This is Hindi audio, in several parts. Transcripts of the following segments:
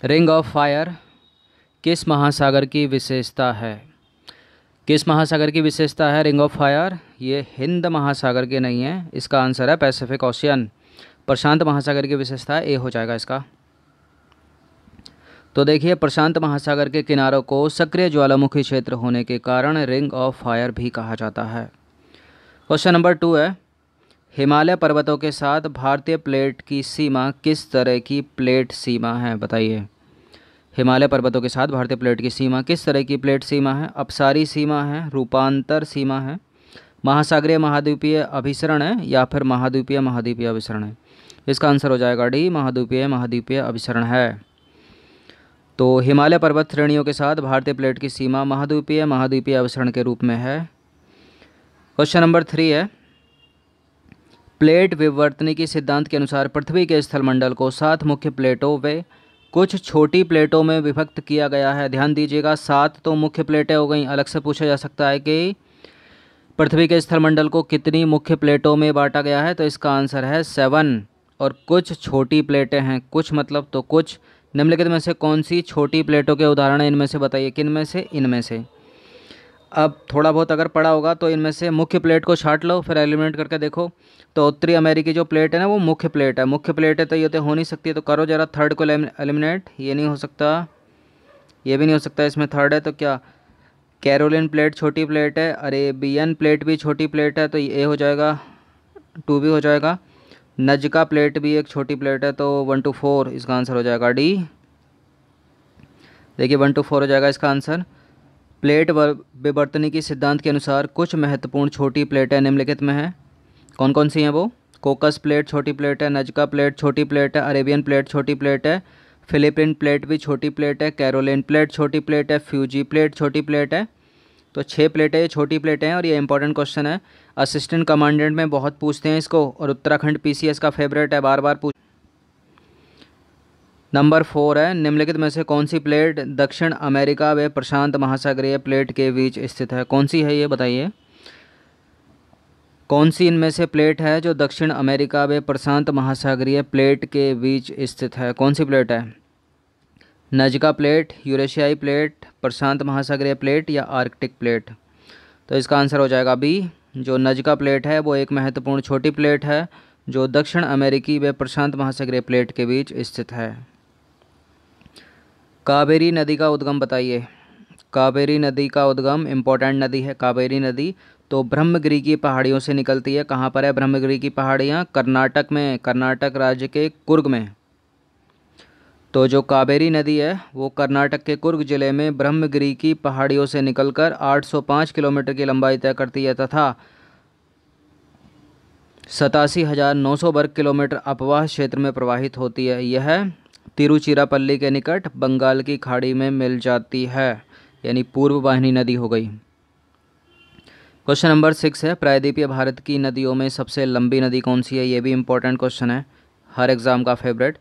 रिंग ऑफ फायर किस महासागर की विशेषता है? किस महासागर की विशेषता है रिंग ऑफ फायर? ये हिंद महासागर के नहीं है, इसका आंसर है पैसिफिक ओशियन। प्रशांत महासागर की विशेषता है, ए हो जाएगा इसका। तो देखिए, प्रशांत महासागर के किनारों को सक्रिय ज्वालामुखी क्षेत्र होने के कारण रिंग ऑफ फायर भी कहा जाता है। क्वेश्चन नंबर 2 है, हिमालय पर्वतों के साथ भारतीय प्लेट की सीमा किस तरह की प्लेट सीमा है? बताइए। हिमालय पर्वतों के साथ भारतीय प्लेट की सीमा किस तरह की प्लेट सीमा है? अपसारी सीमा है, रूपांतर सीमा है, महासागरीय महाद्वीपीय अभिसरण है, या फिर महाद्वीपीय महाद्वीपीय अभिसरण है? इसका आंसर हो जाएगा डी, महाद्वीपीय महाद्वीपीय अभिसरण है। तो हिमालय पर्वत श्रेणियों के साथ भारतीय प्लेट की सीमा महाद्वीपीय महाद्वीपीय अभिसरण के रूप में है। क्वेश्चन नंबर 3 है, प्लेट विवर्तनिकी सिद्धांत के अनुसार पृथ्वी के स्थलमंडल को 7 मुख्य प्लेटों व कुछ छोटी प्लेटों में विभक्त किया गया है। ध्यान दीजिएगा, 7 तो मुख्य प्लेटें हो गई। अलग से पूछा जा सकता है कि पृथ्वी के स्थलमंडल को कितनी मुख्य प्लेटों में बांटा गया है, तो इसका आंसर है 7। और कुछ छोटी प्लेटें हैं, कुछ मतलब तो कुछ। निम्नलिखित में से कौन सी छोटी प्लेटों के उदाहरण हैं? इनमें से बताइए, किन में से? इनमें से। अब थोड़ा बहुत अगर पढ़ा होगा तो इनमें से मुख्य प्लेट को छांट लो, फिर एलिमिनेट करके देखो। तो उत्तरी अमेरिकी जो प्लेट है ना, वो मुख्य प्लेट है। मुख्य प्लेट है तो ये तो हो नहीं सकती, तो करो जरा थर्ड को एलिमिनेट। ये नहीं हो सकता, ये भी नहीं हो सकता, इसमें थर्ड है तो क्या? कैरोलिन प्लेट छोटी प्लेट है, अरेबियन प्लेट भी छोटी प्लेट है, तो ये हो जाएगा, 2 भी हो जाएगा। नजका प्लेट भी एक छोटी प्लेट है, तो 1 to 4 इसका आंसर हो जाएगा डी। देखिए 1 to 4 हो जाएगा इसका आंसर। प्लेट विवर्तनिकी सिद्धांत के अनुसार कुछ महत्वपूर्ण छोटी प्लेटें निम्नलिखित में हैं। कौन कौन सी हैं वो? कोकस प्लेट छोटी प्लेट है, नजका प्लेट छोटी प्लेट है, अरेबियन प्लेट छोटी प्लेट है, फिलिपिन प्लेट भी छोटी प्लेट है, कैरोलिन प्लेट छोटी प्लेट है, फ्यूजी प्लेट छोटी प्लेट है। तो 6 प्लेटें छोटी प्लेटें हैं। और ये इंपॉर्टेंट क्वेश्चन है, असिस्टेंट कमांडेंट में बहुत पूछते हैं इसको, और उत्तराखंड पीसीएस का फेवरेट है, बार बार पूछ। नंबर 4 है, निम्नलिखित में से कौन सी प्लेट दक्षिण अमेरिका व प्रशांत महासागरीय प्लेट के बीच स्थित है? कौन सी है ये बताइए, कौन सी इनमें से प्लेट है जो दक्षिण अमेरिका व प्रशांत महासागरीय प्लेट के बीच स्थित है? कौन सी प्लेट है? नजका प्लेट, यूरेशियाई प्लेट, प्रशांत महासागरीय प्लेट, या आर्कटिक प्लेट? तो इसका आंसर हो जाएगा बी। जो नजका प्लेट है वो एक महत्वपूर्ण छोटी प्लेट है जो दक्षिण अमेरिकी व प्रशांत महासागरीय प्लेट के बीच स्थित है। कावेरी नदी का उद्गम बताइए। कावेरी नदी का उद्गम, इम्पोर्टेंट नदी है कावेरी नदी, तो ब्रह्मगिरी की पहाड़ियों से निकलती है। कहाँ पर है ब्रह्मगिरी की पहाड़ियाँ? कर्नाटक में, कर्नाटक राज्य के कुर्ग में। तो जो कावेरी नदी है वो कर्नाटक के कुर्ग जिले में ब्रह्मगिरी की पहाड़ियों से निकलकर 805 किलोमीटर की लंबाई तय करती है तथा 87,900 वर्ग किलोमीटर अपवाह क्षेत्र में प्रवाहित होती है। यह तिरुचिरापल्ली के निकट बंगाल की खाड़ी में मिल जाती है, यानी पूर्व वाहिनी नदी हो गई। क्वेश्चन नंबर 6 है, प्रायद्वीपीय भारत की नदियों में सबसे लंबी नदी कौन सी है? ये भी इंपॉर्टेंट क्वेश्चन है, हर एग्ज़ाम का फेवरेट।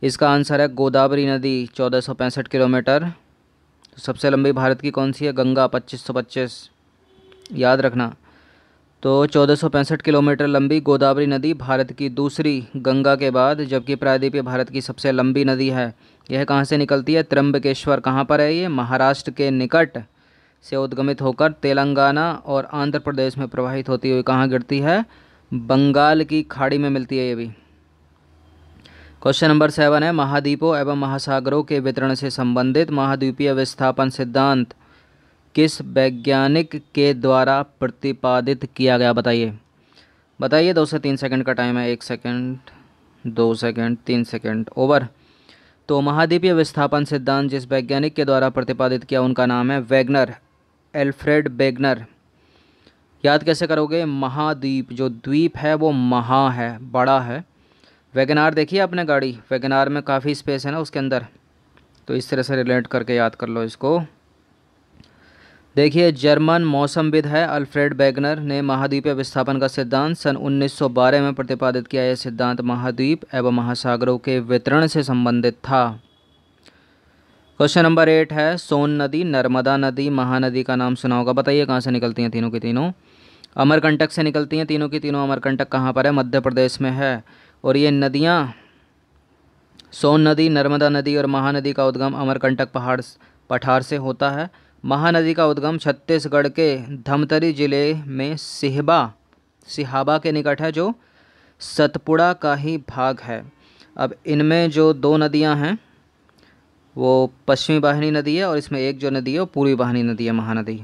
इसका आंसर है गोदावरी नदी, 1465 किलोमीटर। तो सबसे लंबी भारत की कौन सी है? गंगा, 2525, याद रखना। तो 1465 किलोमीटर लंबी गोदावरी नदी भारत की दूसरी गंगा के बाद, जबकि प्रायद्वीपीय भारत की सबसे लंबी नदी है। यह कहाँ से निकलती है? त्र्यंबकेश्वर। कहाँ पर है ये? महाराष्ट्र के निकट से उद्गमित होकर तेलंगाना और आंध्र प्रदेश में प्रवाहित होती हुई कहाँ गिरती है? बंगाल की खाड़ी में मिलती है ये भी। क्वेश्चन नंबर 7 है, महाद्वीपों एवं महासागरों के वितरण से संबंधित महाद्वीपीय विस्थापन सिद्धांत किस वैज्ञानिक के द्वारा प्रतिपादित किया गया? बताइए बताइए। 2 से 3 सेकंड का टाइम है, 1 सेकंड, 2 सेकंड, 3 सेकंड, ओवर। तो महाद्वीपीय विस्थापन सिद्धांत जिस वैज्ञानिक के द्वारा प्रतिपादित किया उनका नाम है वैगनर, एल्फ्रेड वेगनर। याद कैसे करोगे? महाद्वीप, जो द्वीप है वो महा है, बड़ा है। वैगनार देखिए आपने गाड़ी, वैगनार में काफ़ी स्पेस है ना उसके अंदर, तो इस तरह से रिलेट करके याद कर लो इसको। देखिए, जर्मन मौसमविद है अल्फ्रेड वेगनर ने महाद्वीपीय विस्थापन का सिद्धांत सन 1912 में प्रतिपादित किया। यह सिद्धांत महाद्वीप एवं महासागरों के वितरण से संबंधित था। क्वेश्चन नंबर 8 है, सोन नदी, नर्मदा नदी, महानदी का नाम सुना होगा। बताइए कहाँ से निकलती हैं तीनों की तीनों? अमरकंटक से निकलती हैं तीनों की तीनों। अमरकंटक कहाँ पर है? मध्य प्रदेश में है। और ये नदियाँ सोन नदी, नर्मदा नदी और महानदी का उद्गम अमरकंटक पठार से होता है। महानदी का उद्गम छत्तीसगढ़ के धमतरी जिले में सिहाबा के निकट है, जो सतपुड़ा का ही भाग है। अब इनमें जो दो नदियां हैं वो पश्चिमी वाहिनी नदी है, और इसमें एक जो नदी है वो पूर्वी वाहिनी नदी है, महानदी।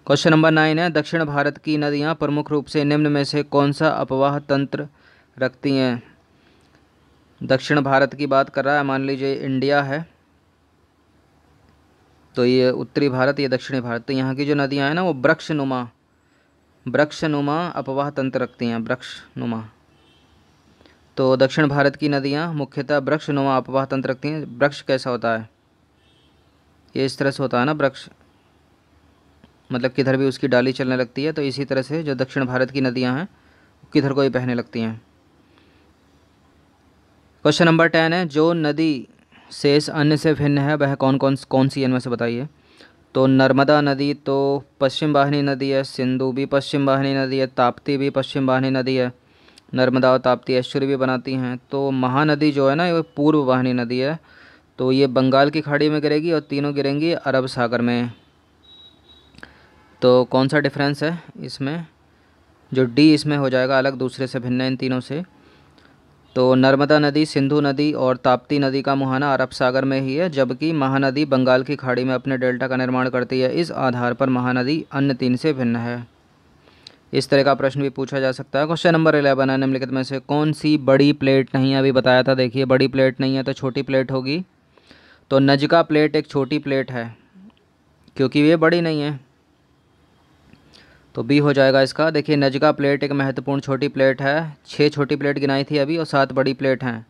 क्वेश्चन नंबर 9 है, दक्षिण भारत की नदियां प्रमुख रूप से निम्न में से कौन सा अपवाह तंत्र रखती हैं। दक्षिण भारत की बात कर रहा है, मान लीजिए इंडिया है तो ये उत्तरी भारत, ये दक्षिणी भारत, तो यहाँ की जो नदियाँ हैं ना वो वृक्षनुमा अपवाह तंत्र रखती हैं, वृक्षनुमा। तो दक्षिण भारत की नदियाँ मुख्यतः वृक्षनुमा अपवाह तंत्र रखती हैं। वृक्ष कैसा होता है, ये इस तरह से होता है ना, वृक्ष मतलब किधर भी उसकी डाली चलने लगती है, तो इसी तरह से जो दक्षिण भारत की नदियाँ हैं किधर को ही बहने लगती हैं। क्वेश्चन नंबर 10 है, जो नदी शेष अन्य से भिन्न है वह कौन सी इनमें से बताइए। तो नर्मदा नदी तो पश्चिम वाहिनी नदी है, सिंधु भी पश्चिम वाहिनी नदी है, ताप्ती भी पश्चिम वाहिनी नदी है। नर्मदा और ताप्ती एस्चुरी भी बनाती हैं। तो महानदी जो है ना ये पूर्व वाहिनी नदी है, तो ये बंगाल की खाड़ी में गिरेगी और तीनों गिरेंगी अरब सागर में। तो कौन सा डिफरेंस है इसमें, जो डी इसमें हो जाएगा अलग, दूसरे से भिन्न है इन तीनों से। तो नर्मदा नदी, सिंधु नदी और ताप्ती नदी का मुहाना अरब सागर में ही है, जबकि महानदी बंगाल की खाड़ी में अपने डेल्टा का निर्माण करती है। इस आधार पर महानदी अन्य तीन से भिन्न है। इस तरह का प्रश्न भी पूछा जा सकता है। क्वेश्चन नंबर 11 है, निम्नलिखित में से कौन सी बड़ी प्लेट नहीं है। अभी बताया था, देखिए बड़ी प्लेट नहीं है तो छोटी प्लेट होगी। तो नजका प्लेट एक छोटी प्लेट है क्योंकि ये बड़ी नहीं है, तो बी हो जाएगा इसका। देखिए नजका प्लेट एक महत्वपूर्ण छोटी प्लेट है। 6 छोटी प्लेट गिनाई थी अभी और 7 बड़ी प्लेट हैं,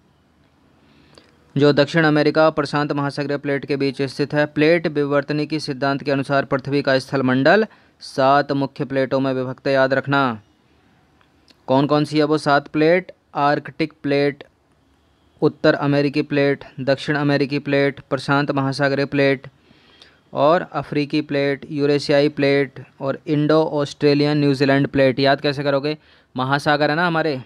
जो दक्षिण अमेरिका और प्रशांत महासागरीय प्लेट के बीच स्थित है। प्लेट विवर्तनिकी सिद्धांत के अनुसार पृथ्वी का स्थल मंडल 7 मुख्य प्लेटों में विभक्त है, याद रखना। कौन कौन सी है वो 7 प्लेट, आर्कटिक प्लेट, उत्तर अमेरिकी प्लेट, दक्षिण अमेरिकी प्लेट, प्रशांत महासागरीय प्लेट और अफ्रीकी प्लेट, यूरेशियाई प्लेट और इंडो ऑस्ट्रेलियन न्यूजीलैंड प्लेट। याद कैसे करोगे, महासागर है ना हमारे,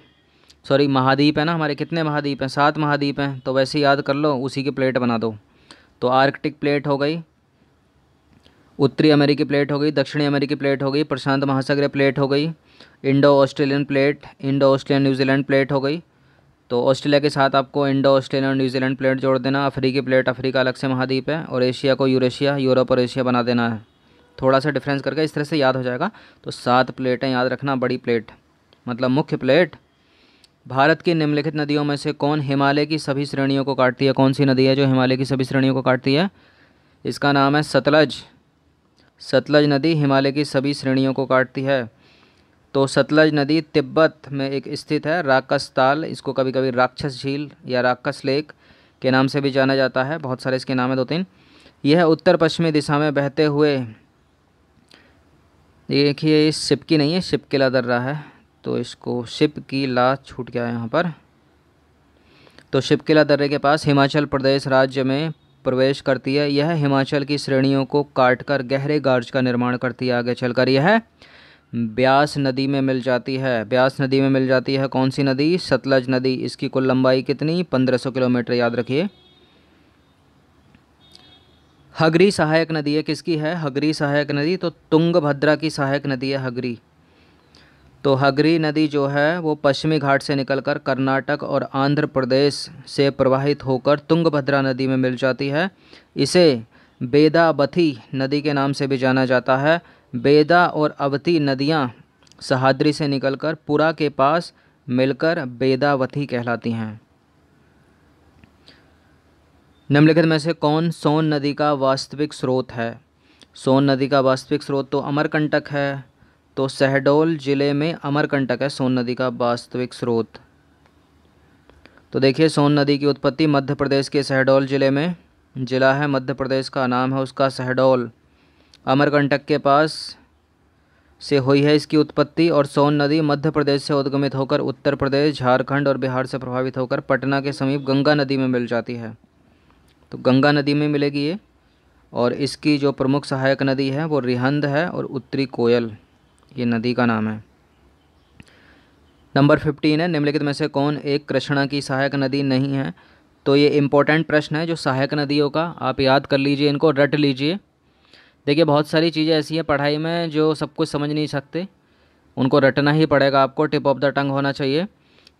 सॉरी महाद्वीप है ना हमारे, कितने महाद्वीप हैं, 7 महाद्वीप हैं, तो वैसे याद कर लो, उसी की प्लेट बना दो। तो आर्कटिक प्लेट हो गई, उत्तरी अमेरिकी प्लेट हो गई, दक्षिणी अमेरिकी प्लेट हो गई, प्रशांत महासागरीय प्लेट हो गई, Indo Australian plate, Indo Australian New Zealand plate हो गई। तो ऑस्ट्रेलिया के साथ आपको इंडो ऑस्ट्रेलियन और न्यूजीलैंड प्लेट जोड़ देना। अफ्रीकी प्लेट, अफ्रीका अलग से महाद्वीप है, और एशिया को यूरेशिया, यूरोप और एशिया बना देना है। थोड़ा सा डिफरेंस करके इस तरह से याद हो जाएगा। तो 7 प्लेटें याद रखना, बड़ी प्लेट मतलब मुख्य प्लेट। भारत की निम्नलिखित नदियों में से कौन हिमालय की सभी श्रेणियों को काटती है। कौन सी नदी है जो हिमालय की सभी श्रेणियों को काटती है, इसका नाम है सतलज। सतलज नदी हिमालय की सभी श्रेणियों को काटती है। तो सतलज नदी तिब्बत में एक स्थित है, राकस ताल, इसको कभी कभी राक्षस झील या राकस लेक के नाम से भी जाना जाता है, बहुत सारे इसके नाम है 2-3। यह उत्तर पश्चिमी दिशा में बहते हुए, देखिए ये शिप की नहीं है, शिप किला दर्रा है, तो इसको शिप की ला छूट गया है यहाँ पर। तो शिप किला दर्रे के पास हिमाचल प्रदेश राज्य में प्रवेश करती है। यह हिमाचल की श्रेणियों को काटकर गहरे गार्ज का निर्माण करती है। आगे चलकर यह ब्यास नदी में मिल जाती है। ब्यास नदी में मिल जाती है कौन सी नदी, सतलज नदी। इसकी कुल लंबाई कितनी, 1500 किलोमीटर, याद रखिए। हगरी सहायक नदी है, किसकी है हगरी सहायक नदी, तो तुंगभद्रा की सहायक नदी है हगरी। तो हगरी नदी जो है वो पश्चिमी घाट से निकलकर कर्नाटक और आंध्र प्रदेश से प्रवाहित होकर तुंगभद्रा नदी में मिल जाती है। इसे बेदावती नदी के नाम से भी जाना जाता है। बेदा और अवती नदियाँ सहाद्री से निकलकर पुरा के पास मिलकर बेदावती कहलाती हैं। निम्नलिखित में से कौन सोन नदी का वास्तविक स्रोत है। सोन नदी का वास्तविक स्रोत तो अमरकंटक है। तो शहडोल जिले में अमरकंटक है सोन नदी का वास्तविक स्रोत। तो देखिए सोन नदी की उत्पत्ति मध्य प्रदेश के शहडोल जिले में, जिला है मध्य प्रदेश का, नाम है उसका शहडोल, अमरकंटक के पास से हुई है इसकी उत्पत्ति। और सोन नदी मध्य प्रदेश से उद्गमित होकर उत्तर प्रदेश, झारखंड और बिहार से प्रभावित होकर पटना के समीप गंगा नदी में मिल जाती है। तो गंगा नदी में मिलेगी ये। और इसकी जो प्रमुख सहायक नदी है वो रिहंद है और उत्तरी कोयल, ये नदी का नाम है। नंबर 15 है, निम्नलिखित में से कौन एक कृष्णा की सहायक नदी नहीं है। तो ये इम्पोर्टेंट प्रश्न है जो सहायक नदियों का, आप याद कर लीजिए, इनको रट लीजिए। देखिए बहुत सारी चीज़ें ऐसी हैं पढ़ाई में जो सब कुछ समझ नहीं सकते, उनको रटना ही पड़ेगा आपको, टिप ऑफ द टंग होना चाहिए।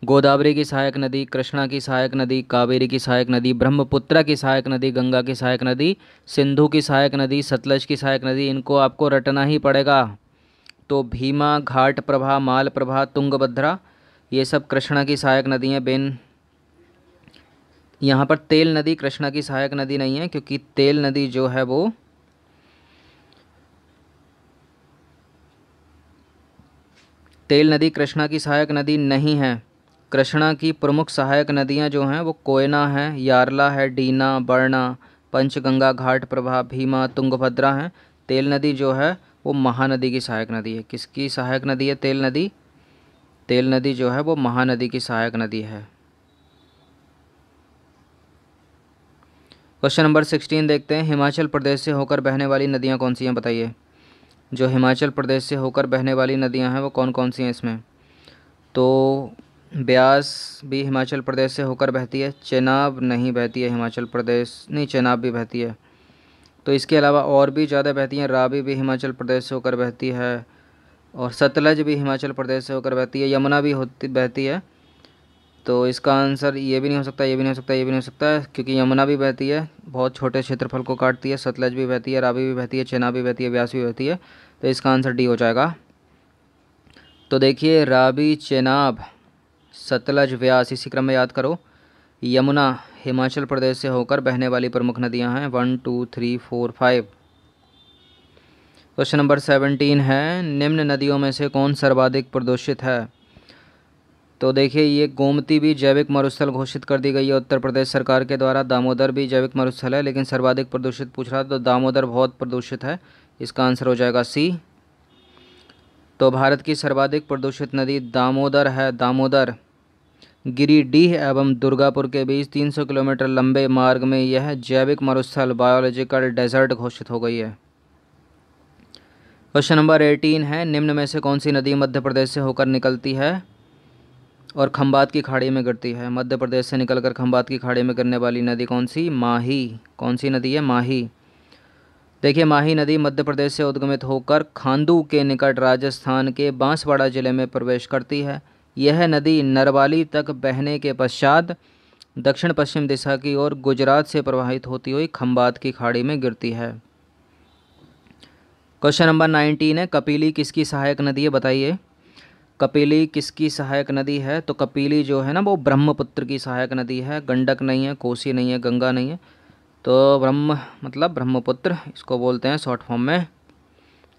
गोदावरी की सहायक नदी, कृष्णा की सहायक नदी, कावेरी की सहायक नदी, ब्रह्मपुत्र की सहायक नदी, गंगा की सहायक नदी, सिंधु की सहायक नदी, सतलज की सहायक नदी, इनको आपको रटना ही पड़ेगा। तो भीमा, घाट प्रभा, माल प्रभा, तुंगभद्रा, ये सब कृष्णा की सहायक नदी हैं। बेन यहाँ पर तेल नदी कृष्णा की सहायक नदी नहीं है, क्योंकि तेल नदी जो है वो तेल नदी कृष्णा की सहायक नदी नहीं है। कृष्णा की प्रमुख सहायक नदियाँ जो हैं वो कोयना है, यारला है, डीना, बरना, पंचगंगा, घाट प्रभा, भीमा, तुंगभद्रा हैं। तेल नदी जो है वो महानदी की सहायक नदी है। किसकी सहायक नदी है तेल नदी? तेल नदी जो है वो महानदी की सहायक नदी है। क्वेश्चन नंबर 16 देखते हैं। हिमाचल प्रदेश से होकर बहने वाली नदियाँ कौन सी हैं, बताइए। जो हिमाचल प्रदेश से होकर बहने वाली नदियाँ हैं वो कौन कौन सी हैं इसमें? तो ब्यास भी हिमाचल प्रदेश से होकर बहती है। चेनाब नहीं बहती है हिमाचल प्रदेश, नहीं चेनाब भी बहती है। तो इसके अलावा और भी ज़्यादा बहती हैं। रावी भी हिमाचल प्रदेश से होकर बहती है, और सतलज भी हिमाचल प्रदेश से होकर बहती है। यमुना भी बहती है। तो इसका आंसर ये भी नहीं हो सकता, ये भी नहीं हो सकता, ये भी नहीं हो सकता, क्योंकि यमुना भी बहती है, बहुत छोटे क्षेत्रफल को काटती है। सतलज भी बहती है, रावी भी बहती है, चेनाब भी बहती है, व्यास भी बहती है। तो इसका आंसर डी हो जाएगा। तो देखिए रावी, चेनाब, सतलज, व्यास, इसी क्रम में याद करो। यमुना हिमाचल प्रदेश से होकर बहने वाली प्रमुख नदियां हैं। 1 2 3 4 5। क्वेश्चन नंबर 17 है। निम्न नदियों में से कौन सर्वाधिक प्रदूषित है? तो देखिए ये गोमती भी जैविक मरुस्थल घोषित कर दी गई है उत्तर प्रदेश सरकार के द्वारा। दामोदर भी जैविक मरुस्थल है, लेकिन सर्वाधिक प्रदूषित पूछ रहा, तो दामोदर बहुत प्रदूषित है। इसका आंसर हो जाएगा सी। तो भारत की सर्वाधिक प्रदूषित नदी दामोदर है। दामोदर गिरिडीह एवं दुर्गापुर के बीच 300 किलोमीटर लंबे मार्ग में यह जैविक मरुस्थल बायोलॉजिकल डेजर्ट घोषित हो गई है। क्वेश्चन नंबर 18 है। निम्न में से कौन सी नदी मध्य प्रदेश से होकर निकलती है और खंबात की खाड़ी में गिरती है? मध्य प्रदेश से निकलकर खंबात की खाड़ी में गिरने वाली नदी कौन सी? माही। कौन सी नदी है? माही। देखिए माही नदी मध्य प्रदेश से उद्गमित होकर खांडू के निकट राजस्थान के बांसवाड़ा जिले में प्रवेश करती है। यह नदी नरवाली तक बहने के पश्चात दक्षिण पश्चिम दिशा की ओर गुजरात से प्रवाहित होती हुई खंबात की खाड़ी में गिरती है। क्वेश्चन नंबर 19 है। कपिली किसकी सहायक नदी है, बताइए। कपिली किसकी सहायक नदी है? तो कपिली जो है ना वो ब्रह्मपुत्र की सहायक नदी है। गंडक नहीं है, कोसी नहीं है, गंगा नहीं है। तो ब्रह्मपुत्र इसको बोलते हैं शॉर्ट फॉर्म में।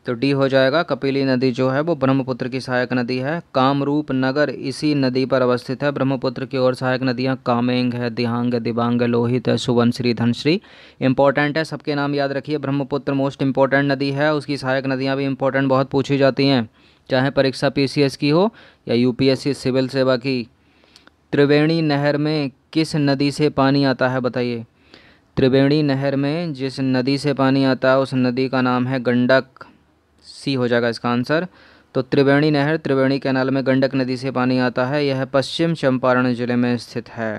तो डी हो जाएगा। कपिली नदी जो है वो ब्रह्मपुत्र की सहायक नदी है। कामरूप नगर इसी नदी पर अवस्थित है। ब्रह्मपुत्र की और सहायक नदियाँ कामेंग है, दिहांग, दिबांग, लोहित है, सुवनश्री, धनश्री। इंपॉर्टेंट है, सबके नाम याद रखिए। ब्रह्मपुत्र मोस्ट इंपॉर्टेंट नदी है, उसकी सहायक नदियाँ भी इंपॉर्टेंट बहुत पूछी जाती हैं, चाहे परीक्षा पीसीएस की हो या यूपीएससी सिविल सेवा की। त्रिवेणी नहर में किस नदी से पानी आता है, बताइए। त्रिवेणी नहर में जिस नदी से पानी आता है उस नदी का नाम है गंडक। सी हो जाएगा इसका आंसर। तो त्रिवेणी नहर त्रिवेणी कैनाल में गंडक नदी से पानी आता है। यह पश्चिम चंपारण जिले में स्थित है।